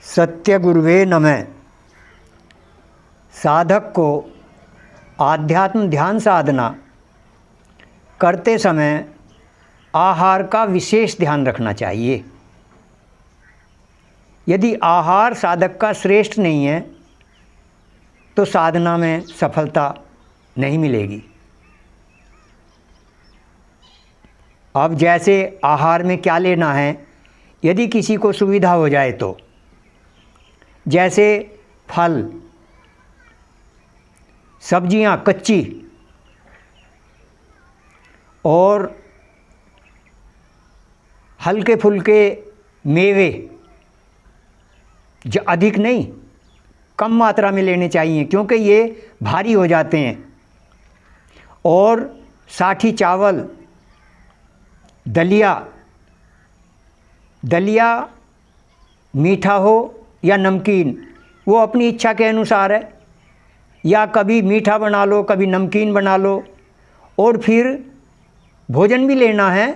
सत्य गुरुवे नमः। साधक को आध्यात्म ध्यान साधना करते समय आहार का विशेष ध्यान रखना चाहिए। यदि आहार साधक का श्रेष्ठ नहीं है तो साधना में सफलता नहीं मिलेगी। अब जैसे आहार में क्या लेना है, यदि किसी को सुविधा हो जाए तो जैसे फल, सब्जियां कच्ची और हल्के फुल्के मेवे, जो अधिक नहीं कम मात्रा में लेने चाहिए क्योंकि ये भारी हो जाते हैं। और साठी चावल, दलिया मीठा हो या नमकीन, वो अपनी इच्छा के अनुसार है, या कभी मीठा बना लो कभी नमकीन बना लो। और फिर भोजन भी लेना है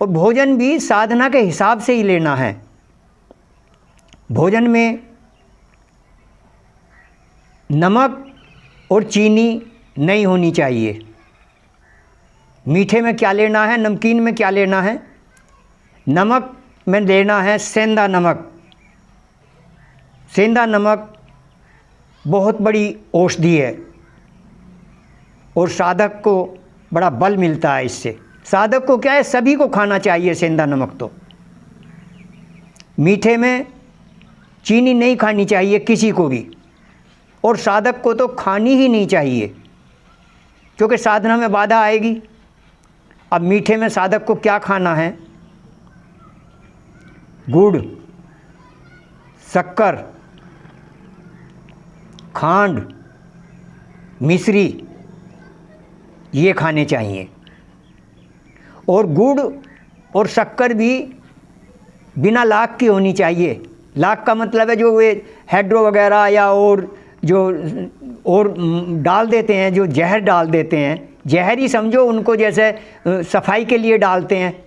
और भोजन भी साधना के हिसाब से ही लेना है। भोजन में नमक और चीनी नहीं होनी चाहिए। मीठे में क्या लेना है, नमकीन में क्या लेना है, नमक में लेना है सेंधा नमक। सेंधा नमक बहुत बड़ी औषधि है और साधक को बड़ा बल मिलता है इससे। साधक को क्या है, सभी को खाना चाहिए सेंधा नमक। तो मीठे में चीनी नहीं खानी चाहिए किसी को भी, और साधक को तो खानी ही नहीं चाहिए क्योंकि साधना में बाधा आएगी। अब मीठे में साधक को क्या खाना है, गुड़, शक्कर, खांड, मिश्री, ये खाने चाहिए। और गुड़ और शक्कर भी बिना लाख की होनी चाहिए। लाख का मतलब है जो वे हेड्रो वगैरह या और डाल देते हैं, जो जहर डाल देते हैं, जहर ही समझो उनको, जैसे सफाई के लिए डालते हैं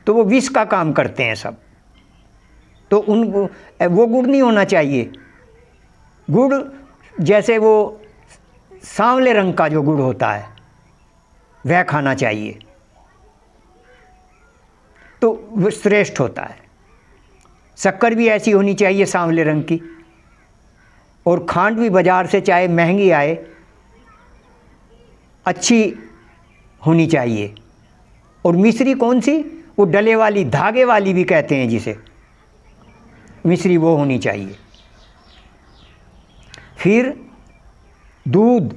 तो वो विष का काम करते हैं सब। तो वो गुड़ नहीं होना चाहिए। गुड़ जैसे वो सांवले रंग का जो गुड़ होता है वह खाना चाहिए, तो वो श्रेष्ठ होता है। शक्कर भी ऐसी होनी चाहिए सांवले रंग की, और खांड भी बाज़ार से चाहे महंगी आए अच्छी होनी चाहिए। और मिश्री कौन सी, वो डले वाली, धागे वाली भी कहते हैं जिसे, मिश्री वो होनी चाहिए। फिर दूध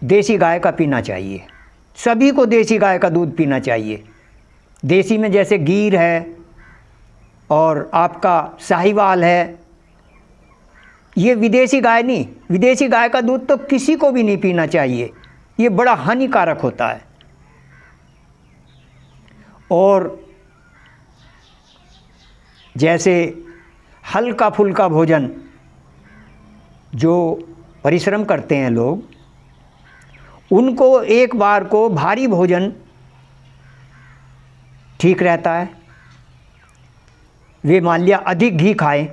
देसी गाय का पीना चाहिए। सभी को देसी गाय का दूध पीना चाहिए। देसी में जैसे गीर है और आपका साहिवाल है, ये विदेशी गाय नहीं। विदेशी गाय का दूध तो किसी को भी नहीं पीना चाहिए, ये बड़ा हानिकारक होता है। और जैसे हल्का फुल्का भोजन जो परिश्रम करते हैं लोग, उनको एक बार को भारी भोजन ठीक रहता है। वे मान लिया अधिक घी खाएं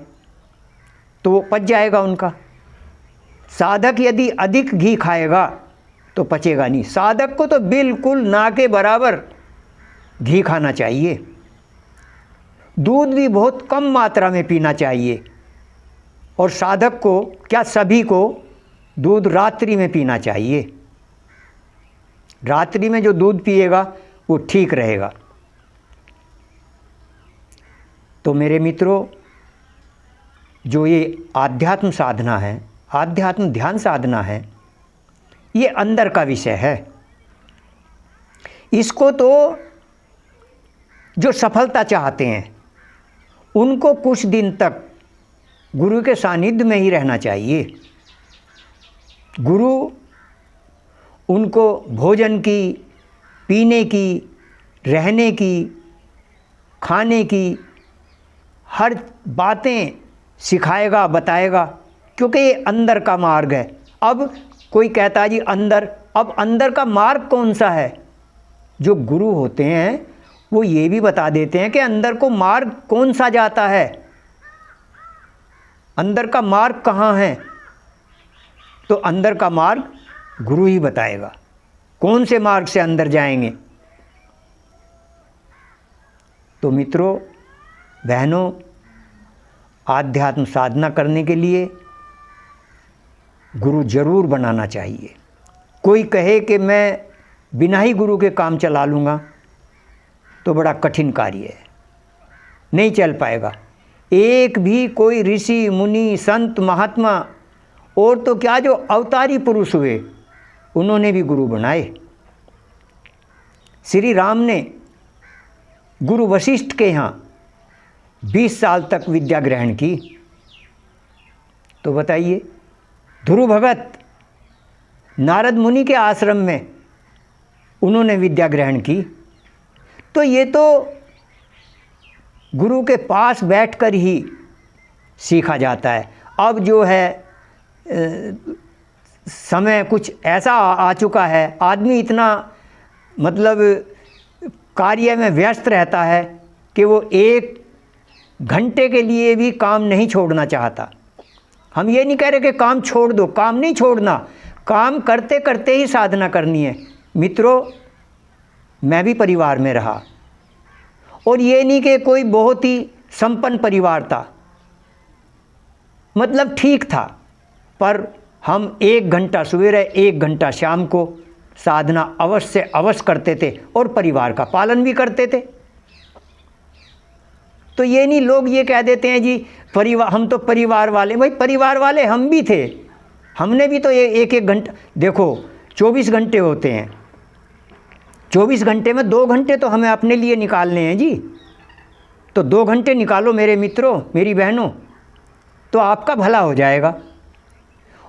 तो वो पच जाएगा उनका। साधक यदि अधिक घी खाएगा तो पचेगा नहीं। साधक को तो बिल्कुल ना के बराबर घी खाना चाहिए। दूध भी बहुत कम मात्रा में पीना चाहिए। और साधक को क्या, सभी को दूध रात्रि में पीना चाहिए। रात्रि में जो दूध पिएगा वो ठीक रहेगा। तो मेरे मित्रों, जो ये आध्यात्म साधना है, आध्यात्म ध्यान साधना है, ये अंदर का विषय है। इसको तो जो सफलता चाहते हैं उनको कुछ दिन तक गुरु के सानिध्य में ही रहना चाहिए। गुरु उनको भोजन की, पीने की, रहने की, खाने की हर बातें सिखाएगा, बताएगा, क्योंकि ये अंदर का मार्ग है। अब कोई कहता है जी अंदर, अब अंदर का मार्ग कौन सा है? जो गुरु होते हैं वो ये भी बता देते हैं कि अंदर को मार्ग कौन सा जाता है। अंदर का मार्ग कहाँ है, तो अंदर का मार्ग गुरु ही बताएगा। कौन से मार्ग से अंदर जाएंगे। तो मित्रों, बहनों, आध्यात्म साधना करने के लिए गुरु जरूर बनाना चाहिए। कोई कहे कि मैं बिना ही गुरु के काम चला लूँगा तो बड़ा कठिन कार्य है, नहीं चल पाएगा। एक भी कोई ऋषि मुनि संत महात्मा और तो क्या, जो अवतारी पुरुष हुए उन्होंने भी गुरु बनाए। श्री राम ने गुरु वशिष्ठ के यहाँ 20 साल तक विद्या ग्रहण की। तो बताइए, ध्रुव भगत नारद मुनि के आश्रम में उन्होंने विद्या ग्रहण की। तो ये तो गुरु के पास बैठकर ही सीखा जाता है। अब जो है समय कुछ ऐसा आ चुका है, आदमी इतना मतलब कार्य में व्यस्त रहता है कि वो 1 घंटे के लिए भी काम नहीं छोड़ना चाहता। हम ये नहीं कह रहे कि काम छोड़ दो, काम नहीं छोड़ना, काम करते करते ही साधना करनी है। मित्रों, मैं भी परिवार में रहा और ये नहीं कि कोई बहुत ही संपन्न परिवार था, मतलब ठीक था, पर हम 1 घंटा सवेरे 1 घंटा शाम को साधना अवश्य करते थे और परिवार का पालन भी करते थे। तो ये नहीं, लोग ये कह देते हैं जी परिवार, हम तो परिवार वाले। भाई परिवार वाले हम भी थे, हमने भी तो ये 1-1 घंटा, देखो 24 घंटे होते हैं, 24 घंटे में 2 घंटे तो हमें अपने लिए निकालने हैं जी। तो 2 घंटे निकालो मेरे मित्रों, मेरी बहनों, तो आपका भला हो जाएगा।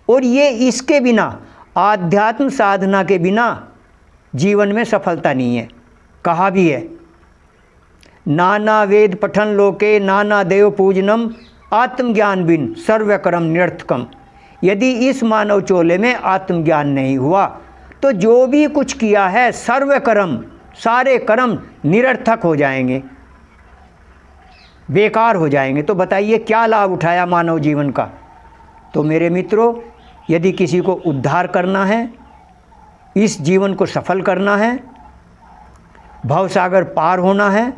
और ये इसके बिना, आध्यात्म साधना के बिना जीवन में सफलता नहीं है। कहा भी है, नाना वेद पठन लोके नाना देव पूजनम आत्मज्ञान बिन सर्वकर्म निरर्थकम। यदि इस मानव चोले में आत्मज्ञान नहीं हुआ तो जो भी कुछ किया है सर्वकर्म, सारे कर्म निरर्थक हो जाएंगे, बेकार हो जाएंगे। तो बताइए क्या लाभ उठाया मानव जीवन का। तो मेरे मित्रों, यदि किसी को उद्धार करना है, इस जीवन को सफल करना है, भवसागर पार होना है,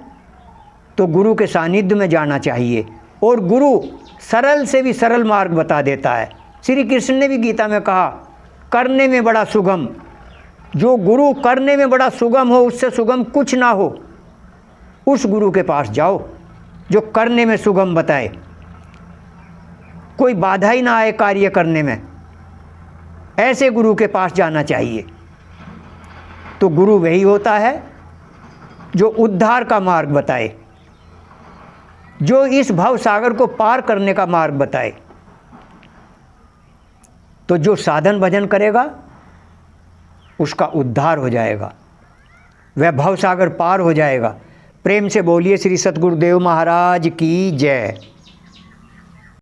तो गुरु के सानिध्य में जाना चाहिए। और गुरु सरल से भी सरल मार्ग बता देता है। श्री कृष्ण ने भी गीता में कहा, करने में बड़ा सुगम, जो गुरु करने में बड़ा सुगम हो, उससे सुगम कुछ ना हो, उस गुरु के पास जाओ जो करने में सुगम बताए, कोई बाधा ही ना आए कार्य करने में, ऐसे गुरु के पास जाना चाहिए। तो गुरु वही होता है जो उद्धार का मार्ग बताए, जो इस भव सागर को पार करने का मार्ग बताए। तो जो साधन भजन करेगा उसका उद्धार हो जाएगा, वह भव सागर पार हो जाएगा। प्रेम से बोलिए श्री सतगुरुदेव महाराज की जय।